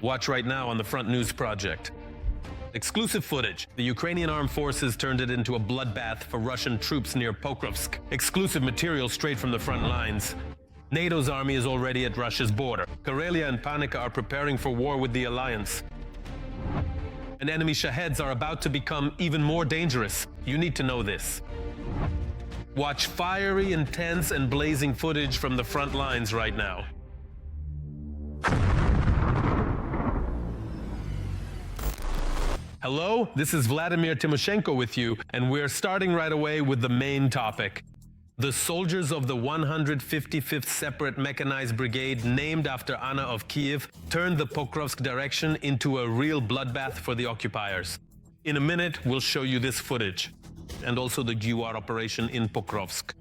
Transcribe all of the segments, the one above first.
Watch right now on the Front News Project. Exclusive footage. The Ukrainian Armed Forces turned it into a bloodbath for Russian troops near Pokrovsk. Exclusive material straight from the front lines. NATO's army is already at Russia's border. Karelia and Panica are preparing for war with the alliance. And enemy Shaheds are about to become even more dangerous. You need to know this. Watch fiery, intense, and blazing footage from the front lines right now. Hello, this is Vladimir Timoshenko with you, and we're starting right away with the main topic. The soldiers of the 155th Separate Mechanized Brigade, named after Anna of Kiev, turned the Pokrovsk direction into a real bloodbath for the occupiers. In a minute, we'll show you this footage, and also the GUR operation in Pokrovsk.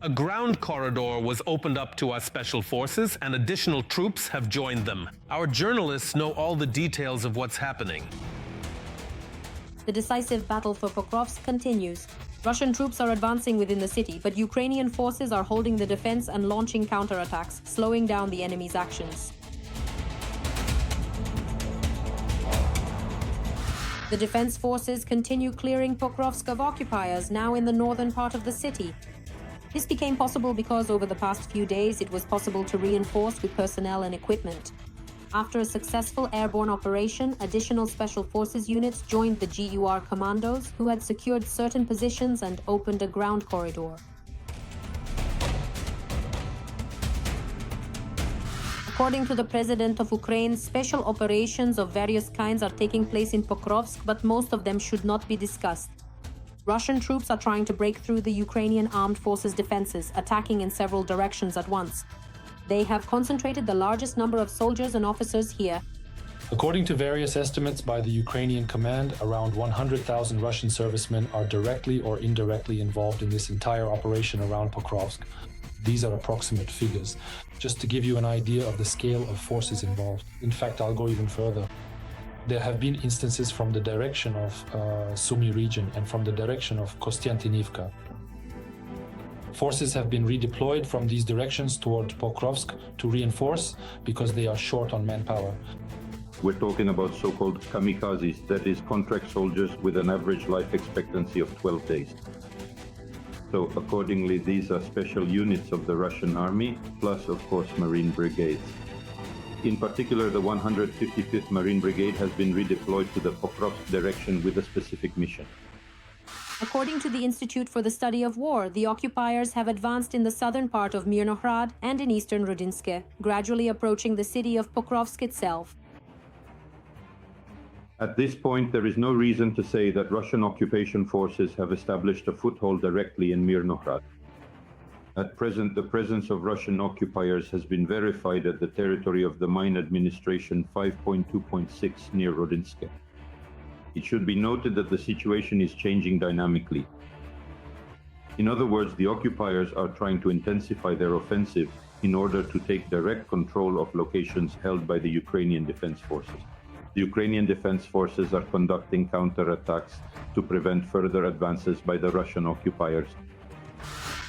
A ground corridor was opened up to our special forces, and additional troops have joined them. Our journalists know all the details of what's happening. The decisive battle for Pokrovsk continues. Russian troops are advancing within the city, but Ukrainian forces are holding the defense and launching counterattacks, slowing down the enemy's actions. The defense forces continue clearing Pokrovsk of occupiers now in the northern part of the city. This became possible because over the past few days it was possible to reinforce with personnel and equipment. After a successful airborne operation, additional special forces units joined the GUR commandos, who had secured certain positions and opened a ground corridor. According to the President of Ukraine, special operations of various kinds are taking place in Pokrovsk, but most of them should not be discussed. Russian troops are trying to break through the Ukrainian Armed Forces defenses, attacking in several directions at once. They have concentrated the largest number of soldiers and officers here. According to various estimates by the Ukrainian command, around 100,000 Russian servicemen are directly or indirectly involved in this entire operation around Pokrovsk. These are approximate figures, just to give you an idea of the scale of forces involved. In fact, I'll go even further. There have been instances from the direction of Sumy region and from the direction of Kostiantynivka. Forces have been redeployed from these directions toward Pokrovsk to reinforce because they are short on manpower. We're talking about so-called kamikazes, that is contract soldiers with an average life expectancy of 12 days. So accordingly, these are special units of the Russian army, plus of course Marine brigades. In particular, the 155th Marine Brigade has been redeployed to the Pokrovsk direction with a specific mission. According to the Institute for the Study of War, the occupiers have advanced in the southern part of Mirnohrad and in eastern Rudinske, gradually approaching the city of Pokrovsk itself. At this point, there is no reason to say that Russian occupation forces have established a foothold directly in Mirnohrad. At present, the presence of Russian occupiers has been verified at the territory of the Mine Administration 5.2.6 near Rudinske. It should be noted that the situation is changing dynamically. In other words, the occupiers are trying to intensify their offensive in order to take direct control of locations held by the Ukrainian Defense Forces. The Ukrainian Defense Forces are conducting counterattacks to prevent further advances by the Russian occupiers.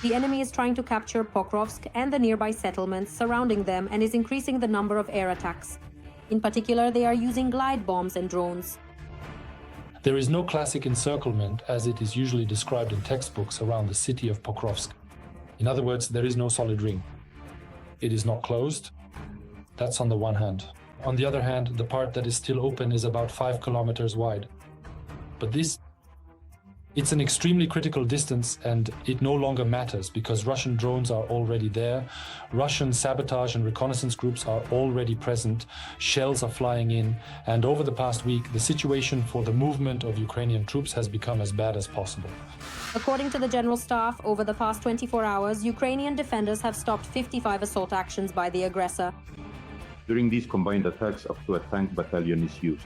The enemy is trying to capture Pokrovsk and the nearby settlements surrounding them and is increasing the number of air attacks. In particular, they are using glide bombs and drones. There is no classic encirclement as it is usually described in textbooks around the city of Pokrovsk. In other words, there is no solid ring. It is not closed. That's on the one hand. On the other hand, the part that is still open is about 5 kilometers wide. But it's an extremely critical distance and it no longer matters because Russian drones are already there, Russian sabotage and reconnaissance groups are already present, shells are flying in, and over the past week, the situation for the movement of Ukrainian troops has become as bad as possible. According to the General Staff, over the past 24 hours, Ukrainian defenders have stopped 55 assault actions by the aggressor. During these combined attacks, up to a tank battalion is used.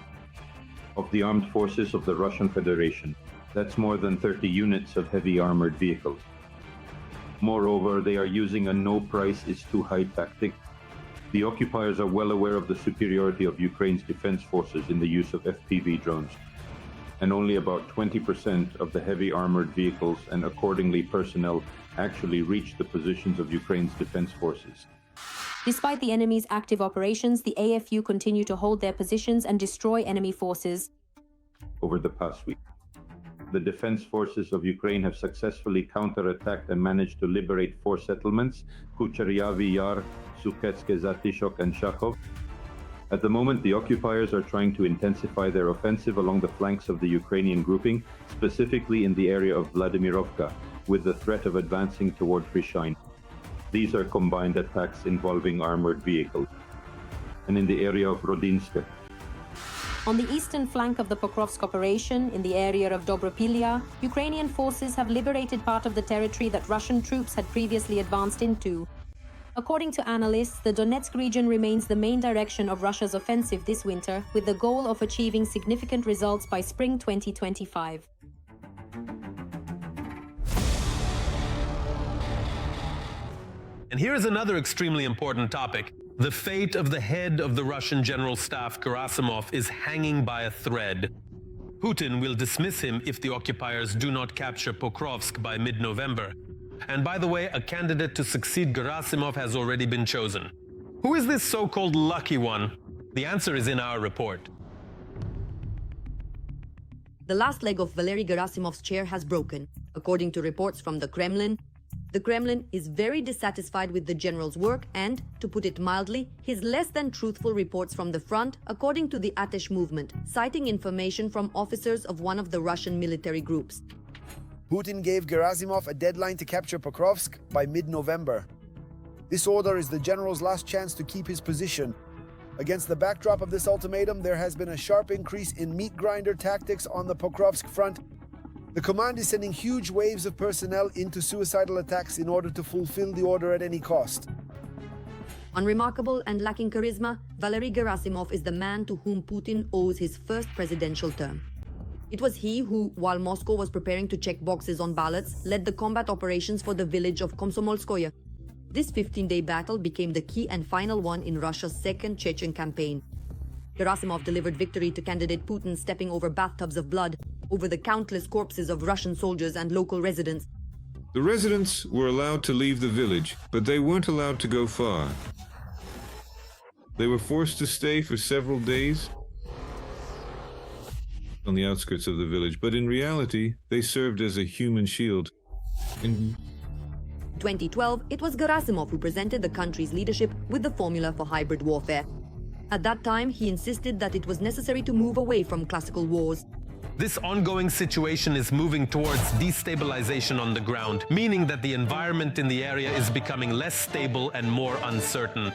Of the armed forces of the Russian Federation, that's more than 30 units of heavy armored vehicles. Moreover, they are using a no price is too high tactic. The occupiers are well aware of the superiority of Ukraine's defense forces in the use of FPV drones, and only about 20% of the heavy armored vehicles and accordingly personnel actually reach the positions of Ukraine's defense forces. Despite the enemy's active operations, the AFU continue to hold their positions and destroy enemy forces. Over the past week, the defense forces of Ukraine have successfully counterattacked and managed to liberate 4 settlements: Kucheryavi Yar, Sukhetsky Zatishok, and Shakhov. At the moment, the occupiers are trying to intensify their offensive along the flanks of the Ukrainian grouping, specifically in the area of Vladimirovka, with the threat of advancing toward Prishin. These are combined attacks involving armored vehicles. And in the area of Rodinsk. On the eastern flank of the Pokrovsk operation, in the area of Dobropilya, Ukrainian forces have liberated part of the territory that Russian troops had previously advanced into. According to analysts, the Donetsk region remains the main direction of Russia's offensive this winter, with the goal of achieving significant results by spring 2025. And here is another extremely important topic. The fate of the head of the Russian General Staff, Gerasimov, is hanging by a thread. Putin will dismiss him if the occupiers do not capture Pokrovsk by mid-November. And by the way, a candidate to succeed Gerasimov has already been chosen. Who is this so-called lucky one? The answer is in our report. The last leg of Valery Gerasimov's chair has broken. According to reports from the Kremlin is very dissatisfied with the general's work and, to put it mildly, his less than truthful reports from the front, according to the Atesh movement, citing information from officers of one of the Russian military groups. Putin gave Gerasimov a deadline to capture Pokrovsk by mid-November. This order is the general's last chance to keep his position. Against the backdrop of this ultimatum, there has been a sharp increase in meat grinder tactics on the Pokrovsk front. The command is sending huge waves of personnel into suicidal attacks in order to fulfill the order at any cost. Unremarkable and lacking charisma, Valery Gerasimov is the man to whom Putin owes his first presidential term. It was he who, while Moscow was preparing to check boxes on ballots, led the combat operations for the village of Komsomolskoye. This 15-day battle became the key and final one in Russia's second Chechen campaign. Gerasimov delivered victory to candidate Putin, stepping over bathtubs of blood, over the countless corpses of Russian soldiers and local residents. The residents were allowed to leave the village, but they weren't allowed to go far. They were forced to stay for several days on the outskirts of the village, but in reality, they served as a human shield. In 2012, it was Gerasimov who presented the country's leadership with the formula for hybrid warfare. At that time, he insisted that it was necessary to move away from classical wars. This ongoing situation is moving towards destabilization on the ground, meaning that the environment in the area is becoming less stable and more uncertain.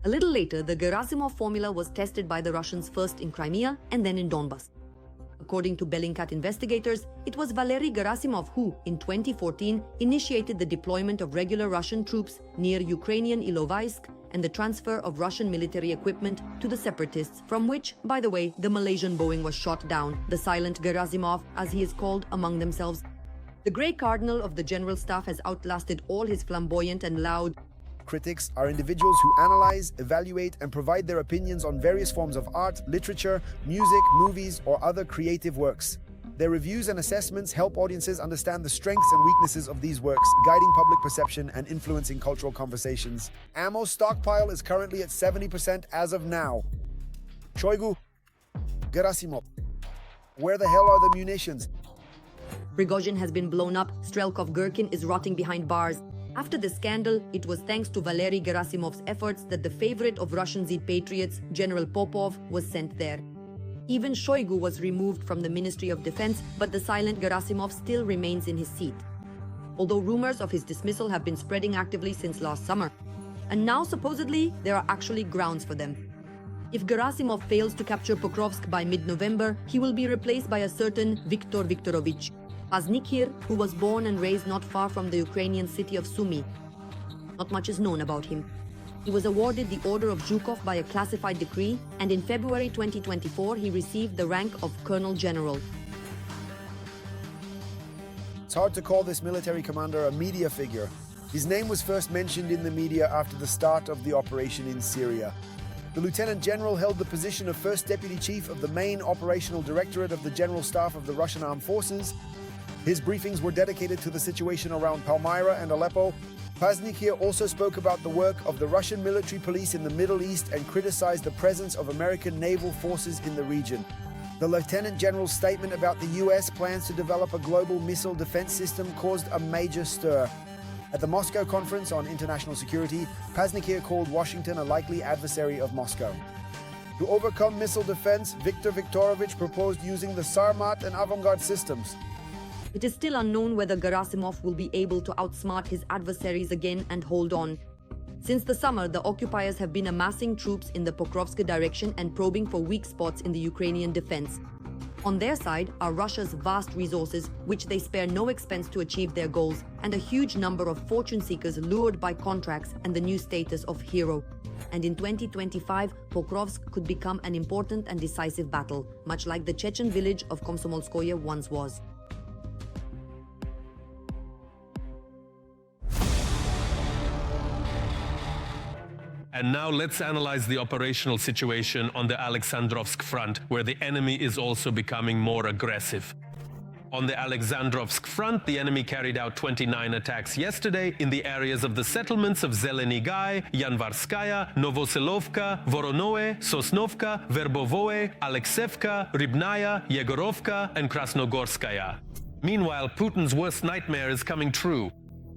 A little later, the Gerasimov formula was tested by the Russians first in Crimea and then in Donbas. According to Bellingcat investigators, it was Valery Gerasimov who, in 2014, initiated the deployment of regular Russian troops near Ukrainian Ilovaisk and the transfer of Russian military equipment to the separatists, from which, by the way, the Malaysian Boeing was shot down, the silent Gerasimov, as he is called among themselves. The Grey Cardinal of the General Staff has outlasted all his flamboyant and loud Critics are individuals who analyze, evaluate, and provide their opinions on various forms of art, literature, music, movies, or other creative works. Their reviews and assessments help audiences understand the strengths and weaknesses of these works, guiding public perception and influencing cultural conversations. Ammo stockpile is currently at 70% as of now. Shoigu, Gerasimov, where the hell are the munitions? Prigozhin has been blown up, Strelkov-Gherkin is rotting behind bars. After the scandal, it was thanks to Valery Gerasimov's efforts that the favorite of Russian Z patriots, General Popov, was sent there. Even Shoigu was removed from the Ministry of Defense, but the silent Gerasimov still remains in his seat. Although rumors of his dismissal have been spreading actively since last summer. And now, supposedly, there are actually grounds for them. If Gerasimov fails to capture Pokrovsk by mid-November, he will be replaced by a certain Viktor Viktorovich Paznikir, who was born and raised not far from the Ukrainian city of Sumy. Not much is known about him. He was awarded the Order of Zhukov by a classified decree, and in February 2024 he received the rank of Colonel General. It's hard to call this military commander a media figure. His name was first mentioned in the media after the start of the operation in Syria. The Lieutenant General held the position of First Deputy Chief of the main operational directorate of the General Staff of the Russian Armed Forces. His briefings were dedicated to the situation around Palmyra and Aleppo, Paznikia also spoke about the work of the Russian military police in the Middle East and criticized the presence of American naval forces in the region. The Lieutenant General's statement about the US plans to develop a global missile defense system caused a major stir. At the Moscow Conference on International Security, Paznikia called Washington a likely adversary of Moscow. To overcome missile defense, Viktor Viktorovich proposed using the Sarmat and Avangard systems. It is still unknown whether Gerasimov will be able to outsmart his adversaries again and hold on. Since the summer, the occupiers have been amassing troops in the Pokrovsk direction and probing for weak spots in the Ukrainian defense. On their side are Russia's vast resources, which they spare no expense to achieve their goals, and a huge number of fortune seekers lured by contracts and the new status of hero. And in 2025, Pokrovsk could become an important and decisive battle, much like the Chechen village of Komsomolskoye once was. And now let's analyze the operational situation on the Alexandrovsk front, where the enemy is also becoming more aggressive. On the Alexandrovsk front, the enemy carried out 29 attacks yesterday in the areas of the settlements of Zelenigai, Yanvarskaya, Novosilovka, Voronoe, Sosnovka, Verbovoe, Alexevka, Rybnaya, Yegorovka, and Krasnogorskaya. Meanwhile, Putin's worst nightmare is coming true.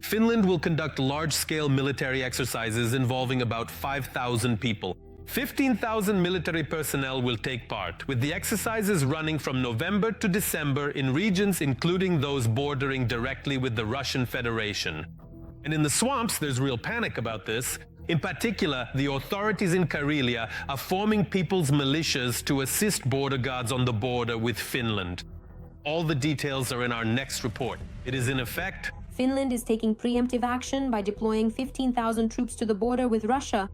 Finland will conduct large-scale military exercises involving about 5,000 people. 15,000 military personnel will take part, with the exercises running from November to December in regions including those bordering directly with the Russian Federation. And in the swamps, there's real panic about this. In particular, the authorities in Karelia are forming people's militias to assist border guards on the border with Finland. All the details are in our next report. It is in effect. Finland is taking preemptive action by deploying 15,000 troops to the border with Russia.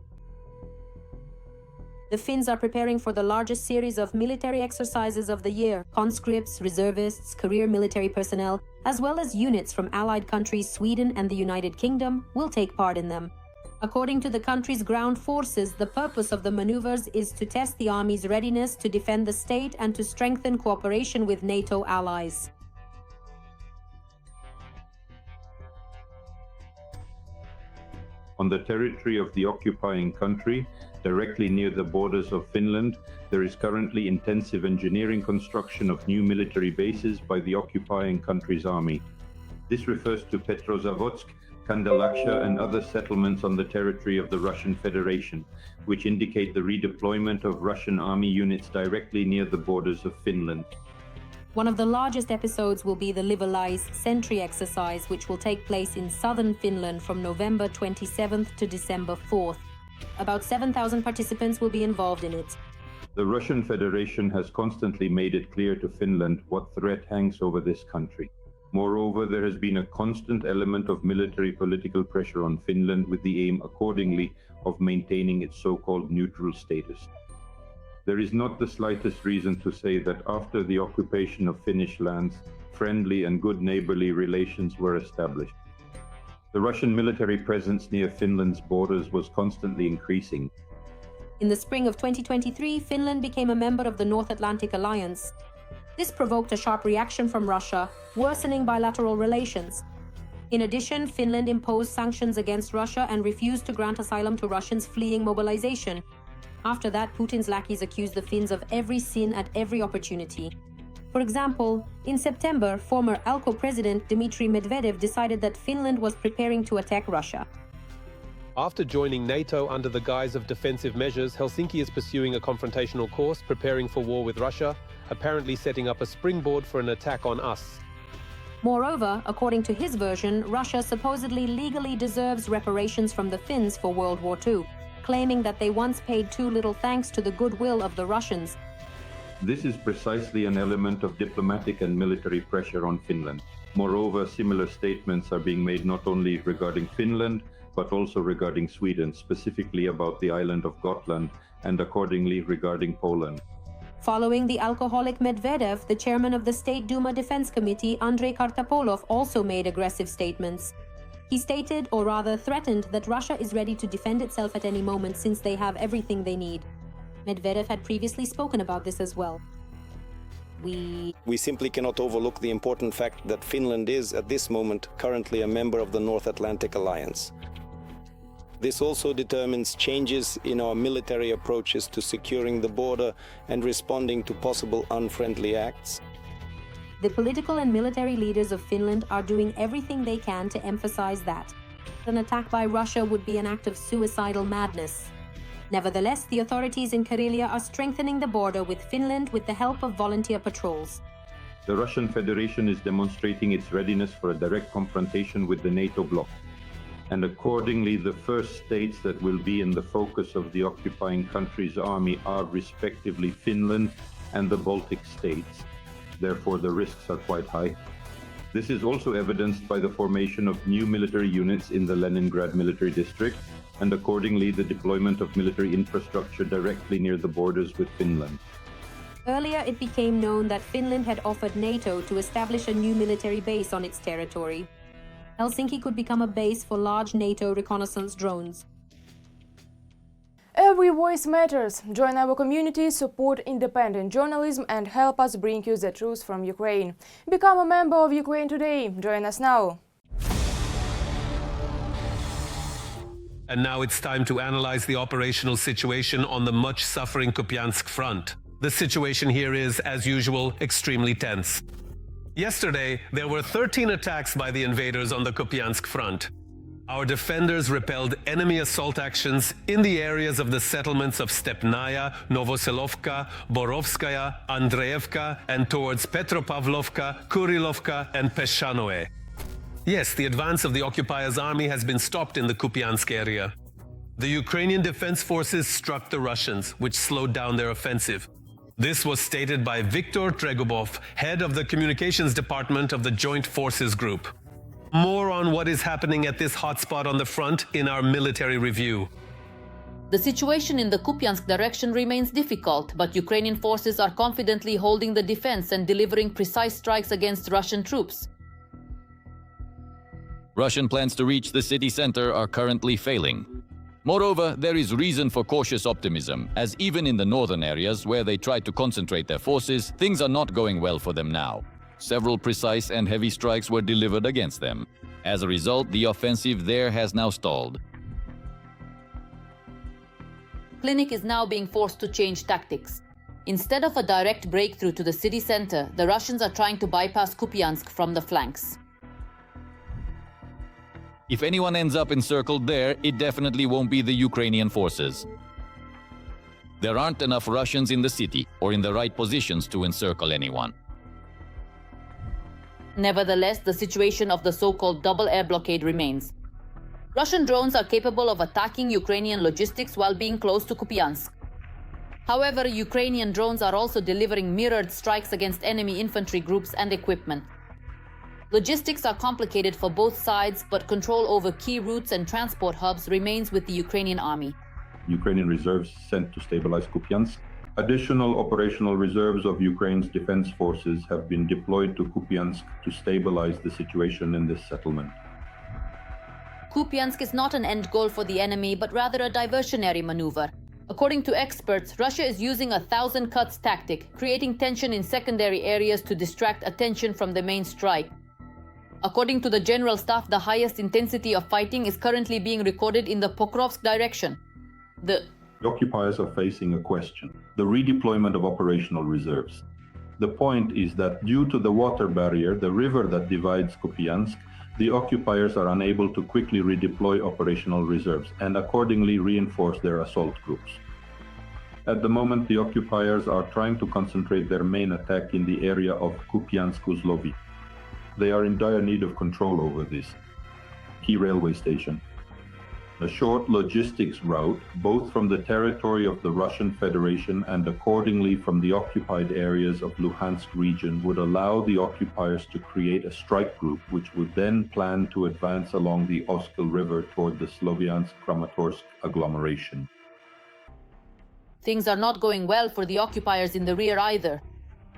The Finns are preparing for the largest series of military exercises of the year. Conscripts, reservists, career military personnel, as well as units from allied countries Sweden and the United Kingdom will take part in them. According to the country's ground forces, the purpose of the maneuvers is to test the army's readiness to defend the state and to strengthen cooperation with NATO allies. On the territory of the occupying country, directly near the borders of Finland, there is currently intensive engineering construction of new military bases by the occupying country's army. This refers to Petrozavodsk, Kandalaksha and other settlements on the territory of the Russian Federation, which indicate the redeployment of Russian army units directly near the borders of Finland. One of the largest episodes will be the Livalais Sentry exercise, which will take place in southern Finland from November 27th to December 4th. About 7,000 participants will be involved in it. The Russian Federation has constantly made it clear to Finland what threat hangs over this country. Moreover, there has been a constant element of military political pressure on Finland with the aim, accordingly, of maintaining its so-called neutral status. There is not the slightest reason to say that after the occupation of Finnish lands, friendly and good neighborly relations were established. The Russian military presence near Finland's borders was constantly increasing. In the spring of 2023, Finland became a member of the North Atlantic Alliance. This provoked a sharp reaction from Russia, worsening bilateral relations. In addition, Finland imposed sanctions against Russia and refused to grant asylum to Russians fleeing mobilization. After that, Putin's lackeys accused the Finns of every sin at every opportunity. For example, in September, former ALCO president Dmitry Medvedev decided that Finland was preparing to attack Russia. After joining NATO under the guise of defensive measures, Helsinki is pursuing a confrontational course, preparing for war with Russia, apparently setting up a springboard for an attack on us. Moreover, according to his version, Russia supposedly legally deserves reparations from the Finns for World War II, claiming that they once paid too little thanks to the goodwill of the Russians. This is precisely an element of diplomatic and military pressure on Finland. Moreover, similar statements are being made not only regarding Finland, but also regarding Sweden, specifically about the island of Gotland, and accordingly regarding Poland. Following the alcoholic Medvedev, the chairman of the State Duma Defense Committee, Andrei Kartapolov, also made aggressive statements. He stated, or rather threatened, that Russia is ready to defend itself at any moment since they have everything they need. Medvedev had previously spoken about this as well. We simply cannot overlook the important fact that Finland is, at this moment, currently a member of the North Atlantic Alliance. This also determines changes in our military approaches to securing the border and responding to possible unfriendly acts. The political and military leaders of Finland are doing everything they can to emphasize that an attack by Russia would be an act of suicidal madness. Nevertheless, the authorities in Karelia are strengthening the border with Finland with the help of volunteer patrols. The Russian Federation is demonstrating its readiness for a direct confrontation with the NATO bloc. And accordingly, the first states that will be in the focus of the occupying country's army are respectively Finland and the Baltic states. Therefore, the risks are quite high. This is also evidenced by the formation of new military units in the Leningrad military district, and accordingly the deployment of military infrastructure directly near the borders with Finland. Earlier, it became known that Finland had offered NATO to establish a new military base on its territory. Helsinki could become a base for large NATO reconnaissance drones. Every voice matters. Join our community, support independent journalism and help us bring you the truth from Ukraine. Become a member of Ukraine Today. Join us now. And now it's time to analyze the operational situation on the much-suffering Kupiansk front. The situation here is, as usual, extremely tense. Yesterday, there were 13 attacks by the invaders on the Kupiansk front. Our defenders repelled enemy assault actions in the areas of the settlements of Stepnaya, Novosilovka, Borovskaya, Andreevka, and towards Petropavlovka, Kurilovka, and Peshanoe. Yes, the advance of the occupiers' army has been stopped in the Kupiansk area. The Ukrainian Defense Forces struck the Russians, which slowed down their offensive. This was stated by Viktor Tregubov, head of the communications department of the Joint Forces Group. More on what is happening at this hotspot on the front in our military review. The situation in the Kupiansk direction remains difficult, but Ukrainian forces are confidently holding the defense and delivering precise strikes against Russian troops. Russian plans to reach the city center are currently failing. Moreover, there is reason for cautious optimism, as even in the northern areas where they try to concentrate their forces, things are not going well for them now. Several precise and heavy strikes were delivered against them. As a result, the offensive there has now stalled. Klinik is now being forced to change tactics. Instead of a direct breakthrough to the city center, the Russians are trying to bypass Kupiansk from the flanks. If anyone ends up encircled there, it definitely won't be the Ukrainian forces. There aren't enough Russians in the city or in the right positions to encircle anyone. Nevertheless, the situation of the so-called double air blockade remains. Russian drones are capable of attacking Ukrainian logistics while being close to Kupiansk. However, Ukrainian drones are also delivering mirrored strikes against enemy infantry groups and equipment. Logistics are complicated for both sides, but control over key routes and transport hubs remains with the Ukrainian army. Ukrainian reserves sent to stabilize Kupiansk. Additional operational reserves of Ukraine's defense forces have been deployed to Kupiansk to stabilize the situation in this settlement. Kupiansk is not an end goal for the enemy, but rather a diversionary maneuver. According to experts, Russia is using a 1,000 cuts tactic, creating tension in secondary areas to distract attention from the main strike. According to the General Staff, the highest intensity of fighting is currently being recorded in the Pokrovsk direction. The occupiers are facing a question: the redeployment of operational reserves. The point is that due to the water barrier, the river that divides Kupiansk, the occupiers are unable to quickly redeploy operational reserves and accordingly reinforce their assault groups. At the moment, the occupiers are trying to concentrate their main attack in the area of Kupiansk-Uzlovi. They are in dire need of control over this key railway station. A short logistics route, both from the territory of the Russian Federation and accordingly from the occupied areas of Luhansk region, would allow the occupiers to create a strike group which would then plan to advance along the Oskil River toward the Sloviansk-Kramatorsk agglomeration. Things are not going well for the occupiers in the rear either.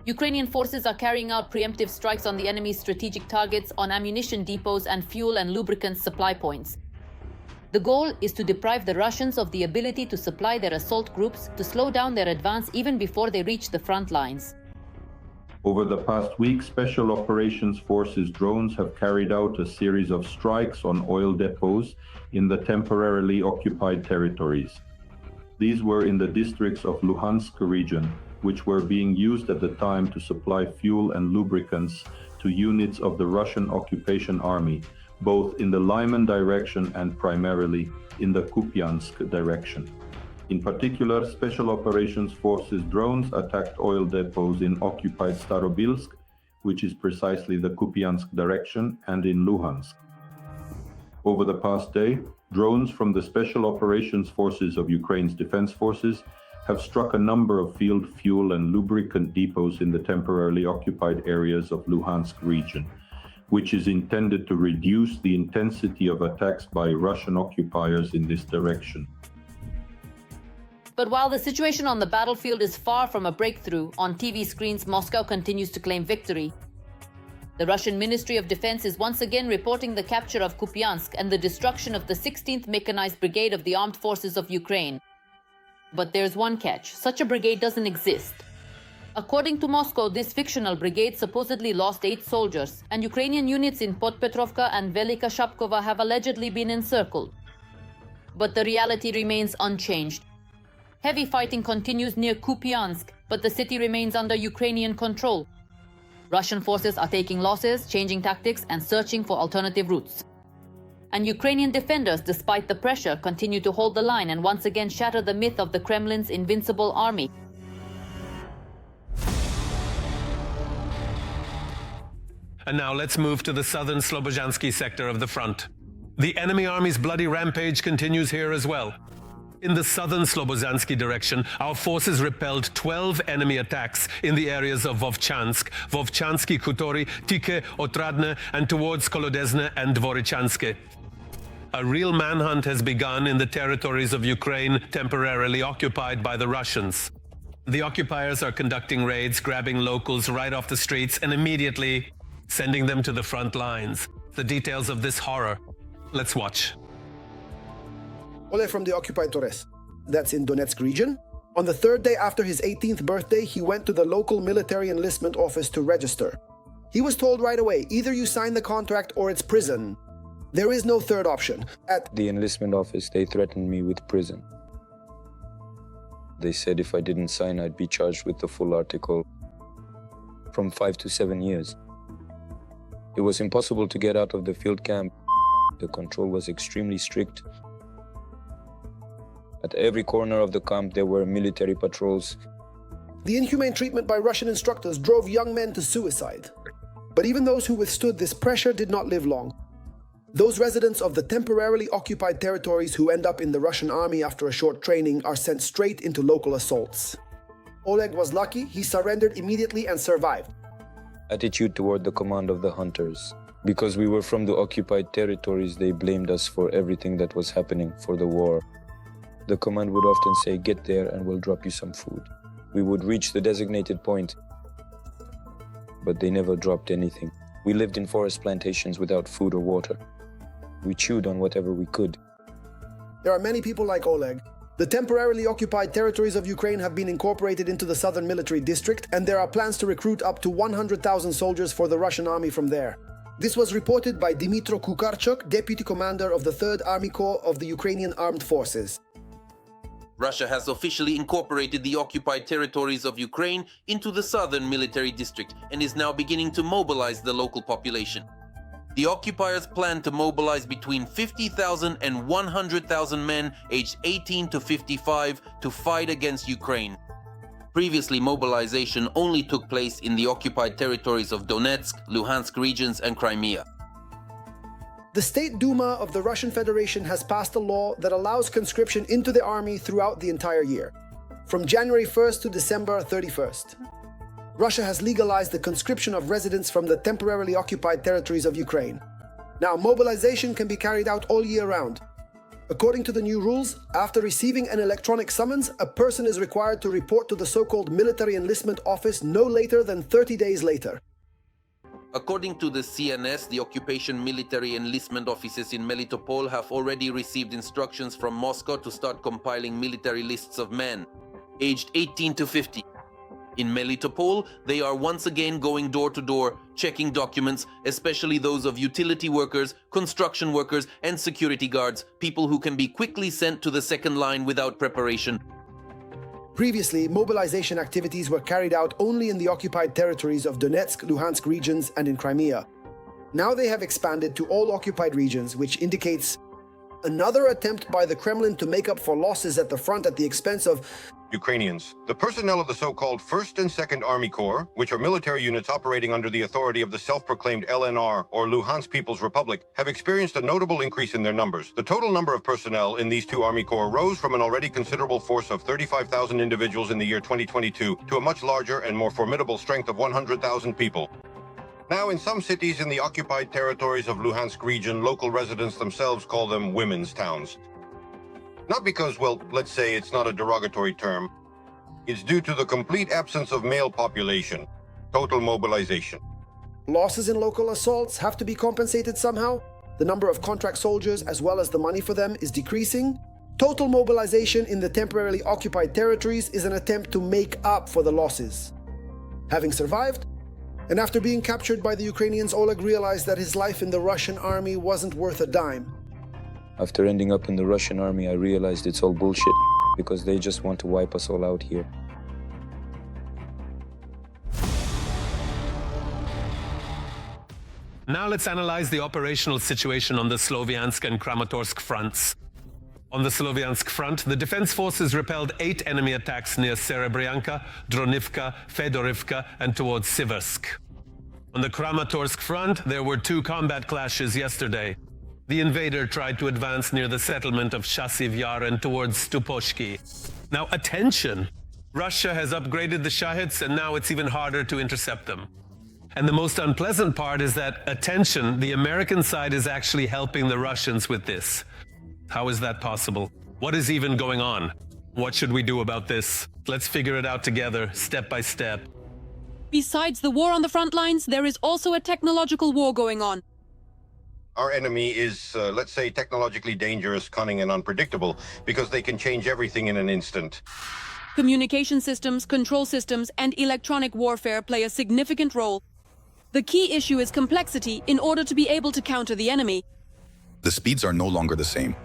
Ukrainian forces are carrying out preemptive strikes on the enemy's strategic targets, on ammunition depots and fuel and lubricant supply points. The goal is to deprive the Russians of the ability to supply their assault groups, to slow down their advance even before they reach the front lines. Over the past week, Special Operations Forces drones have carried out a series of strikes on oil depots in the temporarily occupied territories. These were in the districts of Luhansk region, which were being used at the time to supply fuel and lubricants to units of the Russian occupation army, both in the Lyman direction and primarily in the Kupiansk direction. In particular, Special Operations Forces drones attacked oil depots in occupied Starobilsk, which is precisely the Kupiansk direction, and in Luhansk. Over the past day, drones from the Special Operations Forces of Ukraine's defense forces have struck a number of field fuel and lubricant depots in the temporarily occupied areas of Luhansk region, which is intended to reduce the intensity of attacks by Russian occupiers in this direction. But while the situation on the battlefield is far from a breakthrough, on TV screens Moscow continues to claim victory. The Russian Ministry of Defense is once again reporting the capture of Kupiansk and the destruction of the 16th Mechanized Brigade of the Armed Forces of Ukraine. But there's one catch: such a brigade doesn't exist. According to Moscow, this fictional brigade supposedly lost 8 soldiers, and Ukrainian units in Podpetrovka and Velika Shapkova have allegedly been encircled. But the reality remains unchanged. Heavy fighting continues near Kupiansk, but the city remains under Ukrainian control. Russian forces are taking losses, changing tactics, and searching for alternative routes. And Ukrainian defenders, despite the pressure, continue to hold the line and once again shatter the myth of the Kremlin's invincible army. And now let's move to the southern Slobozhansky sector of the front. The enemy army's bloody rampage continues here as well. In the southern Slobozhansky direction, our forces repelled 12 enemy attacks in the areas of Vovchansk, Vovchansky Khutori, Tike, Otradne, and towards Kolodezne and Dvorichanske. A real manhunt has begun in the territories of Ukraine temporarily occupied by the Russians. The occupiers are conducting raids, grabbing locals right off the streets and immediately sending them to the front lines. The details of this horror. Let's watch. Oleg from the occupied Torres, that's in Donetsk region. On the 3rd day after his 18th birthday, he went to the local military enlistment office to register. He was told right away, either you sign the contract or it's prison. There is no third option. At the enlistment office, they threatened me with prison. They said if I didn't sign, I'd be charged with the full article from 5 to 7 years. It was impossible to get out of the field camp. The control was extremely strict. At every corner of the camp, there were military patrols. The inhumane treatment by Russian instructors drove young men to suicide. But even those who withstood this pressure did not live long. Those residents of the temporarily occupied territories who end up in the Russian army after a short training are sent straight into local assaults. Oleg was lucky, he surrendered immediately and survived. Attitude toward the command of the hunters. Because we were from the occupied territories, they blamed us for everything that was happening, for the war. The command would often say, get there and we'll drop you some food. We would reach the designated point, but they never dropped anything. We lived in forest plantations without food or water. We chewed on whatever we could. There are many people like Oleg. The temporarily occupied territories of Ukraine have been incorporated into the Southern Military District, and there are plans to recruit up to 100,000 soldiers for the Russian army from there. This was reported by Dmytro Kukarchuk, Deputy Commander of the 3rd Army Corps of the Ukrainian Armed Forces. Russia has officially incorporated the occupied territories of Ukraine into the Southern Military District and is now beginning to mobilize the local population. The occupiers plan to mobilize between 50,000 and 100,000 men aged 18 to 55 to fight against Ukraine. Previously, mobilization only took place in the occupied territories of Donetsk, Luhansk regions, and Crimea. The State Duma of the Russian Federation has passed a law that allows conscription into the army throughout the entire year, from January 1st to December 31st. Russia has legalized the conscription of residents from the temporarily occupied territories of Ukraine. Now, mobilization can be carried out all year round. According to the new rules, after receiving an electronic summons, a person is required to report to the so-called military enlistment office no later than 30 days later. According to the CNS, the occupation military enlistment offices in Melitopol have already received instructions from Moscow to start compiling military lists of men, aged 18 to 50. In Melitopol, they are once again going door to door, checking documents, especially those of utility workers, construction workers, and security guards, people who can be quickly sent to the second line without preparation. Previously, mobilization activities were carried out only in the occupied territories of Donetsk, Luhansk regions and in Crimea. Now they have expanded to all occupied regions, which indicates another attempt by the Kremlin to make up for losses at the front at the expense of Ukrainians. The personnel of the so-called 1st and 2nd Army Corps, which are military units operating under the authority of the self-proclaimed LNR, or Luhansk People's Republic, have experienced a notable increase in their numbers. The total number of personnel in these two Army Corps rose from an already considerable force of 35,000 individuals in the year 2022 to a much larger and more formidable strength of 100,000 people. Now, in some cities in the occupied territories of Luhansk region, local residents themselves call them women's towns. Not because, well, let's say it's not a derogatory term. It's due to the complete absence of male population, total mobilization. Losses in local assaults have to be compensated somehow. The number of contract soldiers, as well as the money for them, is decreasing. Total mobilization in the temporarily occupied territories is an attempt to make up for the losses. Having survived, and after being captured by the Ukrainians, Oleg realized that his life in the Russian army wasn't worth a dime. After ending up in the Russian army, I realized it's all bullshit, because they just want to wipe us all out here. Now let's analyze the operational situation on the Sloviansk and Kramatorsk fronts. On the Sloviansk front, the defense forces repelled 8 enemy attacks near Serebryanka, Dronivka, Fedorivka, and towards Siversk. On the Kramatorsk front, there were 2 combat clashes yesterday. The invader tried to advance near the settlement of Shasiv Yar and towards Stuposhki. Now, attention! Russia has upgraded the Shaheds, and now it's even harder to intercept them. And the most unpleasant part is that, attention, the American side is actually helping the Russians with this. How is that possible? What is even going on? What should we do about this? Let's figure it out together, step by step. Besides the war on the front lines, there is also a technological war going on. Our enemy is, let's say, technologically dangerous, cunning, and unpredictable, because they can change everything in an instant. Communication systems, control systems, and electronic warfare play a significant role. The key issue is complexity in order to be able to counter the enemy. The speeds are no longer the same.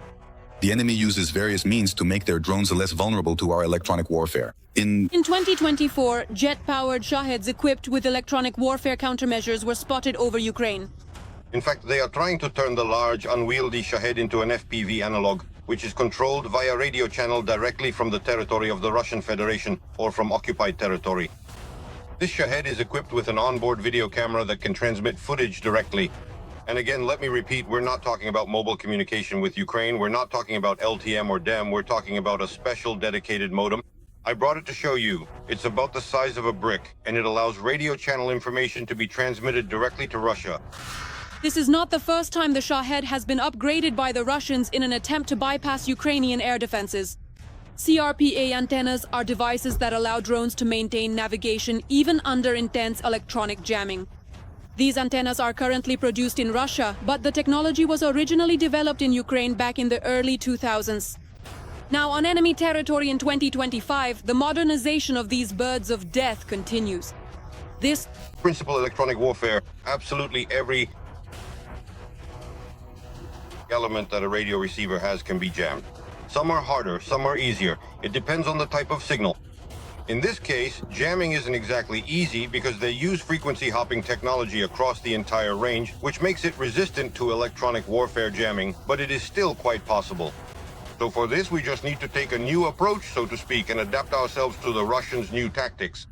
The enemy uses various means to make their drones less vulnerable to our electronic warfare. In 2024, jet-powered Shaheds equipped with electronic warfare countermeasures were spotted over Ukraine. In fact, they are trying to turn the large, unwieldy Shahed into an FPV analog, which is controlled via radio channel directly from the territory of the Russian Federation or from occupied territory. This Shahed is equipped with an onboard video camera that can transmit footage directly. And again, let me repeat, we're not talking about mobile communication with Ukraine. We're not talking about LTM or DEM. We're talking about a special dedicated modem. I brought it to show you. It's about the size of a brick, and it allows radio channel information to be transmitted directly to Russia. This is not the first time the Shahed has been upgraded by the Russians in an attempt to bypass Ukrainian air defenses. CRPA antennas are devices that allow drones to maintain navigation even under intense electronic jamming. These antennas are currently produced in Russia, but the technology was originally developed in Ukraine back in the early 2000s. Now, on enemy territory in 2025, the modernization of these birds of death continues. This principal electronic warfare, absolutely every element that a radio receiver has can be jammed. Some are harder, some are easier. It depends on the type of signal. In this case, jamming isn't exactly easy because they use frequency hopping technology across the entire range, which makes it resistant to electronic warfare jamming, but it is still quite possible. So for this, we just need to take a new approach, so to speak, and adapt ourselves to the Russians' new tactics.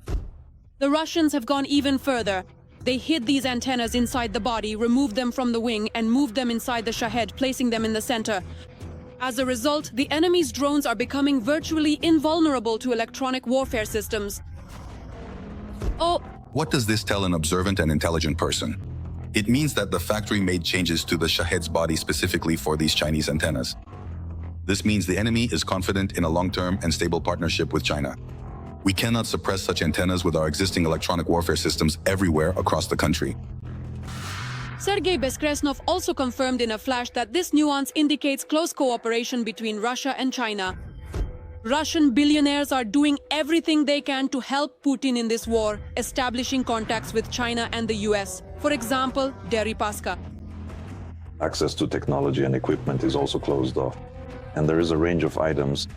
The Russians have gone even further. They hid these antennas inside the body, removed them from the wing, and moved them inside the Shahed, placing them in the center. As a result, the enemy's drones are becoming virtually invulnerable to electronic warfare systems. What does this tell an observant and intelligent person? It means that the factory made changes to the Shahed's body specifically for these Chinese antennas. This means the enemy is confident in a long-term and stable partnership with China. We cannot suppress such antennas with our existing electronic warfare systems everywhere across the country. Sergei Beskresnov also confirmed in a flash that this nuance indicates close cooperation between Russia and China. Russian billionaires are doing everything they can to help Putin in this war, establishing contacts with China and the US. For example, Deripaska. Access to technology and equipment is also closed off, and there is a range of items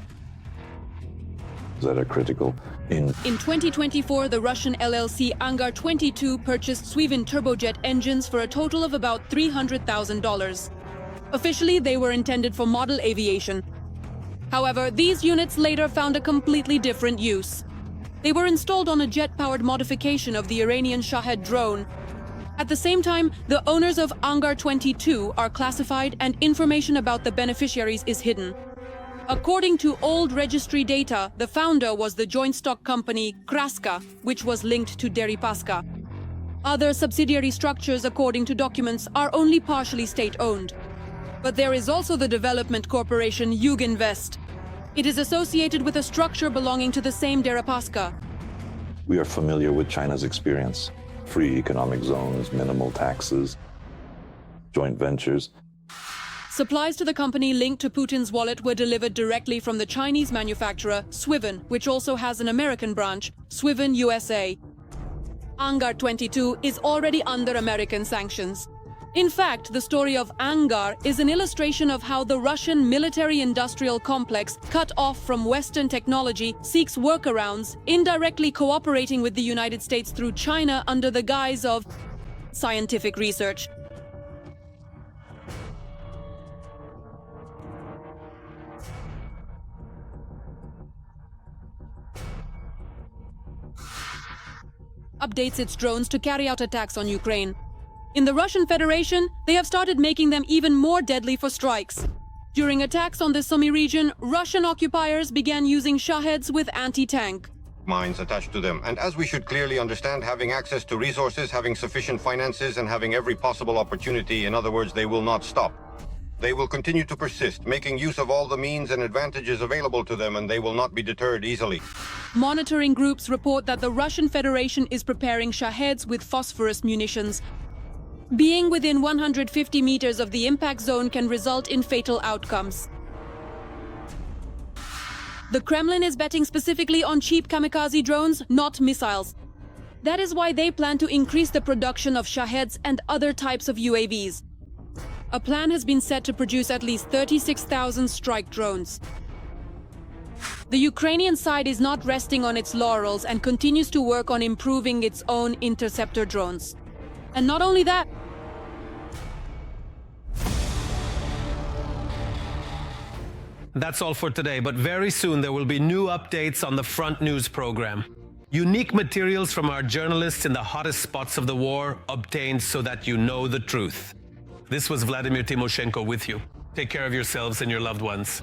that are critical. In 2024, the Russian LLC Angar 22 purchased Swivin turbojet engines for a total of about $300,000. Officially, they were intended for model aviation. However, these units later found a completely different use. They were installed on a jet-powered modification of the Iranian Shahed drone. At the same time, the owners of Angar 22 are classified and information about the beneficiaries is hidden. According to old registry data, the founder was the joint stock company Kraska, which was linked to Deripaska. Other subsidiary structures, according to documents, are only partially state-owned. But there is also the development corporation Yuginvest. It is associated with a structure belonging to the same Deripaska. We are familiar with China's experience. Free economic zones, minimal taxes, joint ventures. Supplies to the company linked to Putin's wallet were delivered directly from the Chinese manufacturer Swivin, which also has an American branch, Swivin USA. Angar 22 is already under American sanctions. In fact, the story of Angar is an illustration of how the Russian military-industrial complex, cut off from Western technology, seeks workarounds, indirectly cooperating with the United States through China under the guise of scientific research. Updates its drones to carry out attacks on Ukraine. In the Russian Federation, they have started making them even more deadly for strikes. During attacks on the Sumy region, Russian occupiers began using Shaheds with anti-tank mines attached to them. And as we should clearly understand, having access to resources, having sufficient finances, and having every possible opportunity, in other words, they will not stop. They will continue to persist, making use of all the means and advantages available to them, and they will not be deterred easily. Monitoring groups report that the Russian Federation is preparing Shaheds with phosphorus munitions. Being within 150 meters of the impact zone can result in fatal outcomes. The Kremlin is betting specifically on cheap kamikaze drones, not missiles. That is why they plan to increase the production of Shaheds and other types of UAVs. A plan has been set to produce at least 36,000 strike drones. The Ukrainian side is not resting on its laurels and continues to work on improving its own interceptor drones. And not only that, That's all for today, but very soon there will be new updates on the Front News program. Unique materials from our journalists in the hottest spots of the war, obtained so that you know the truth. This was Vladimir Timoshenko with you. Take care of yourselves and your loved ones.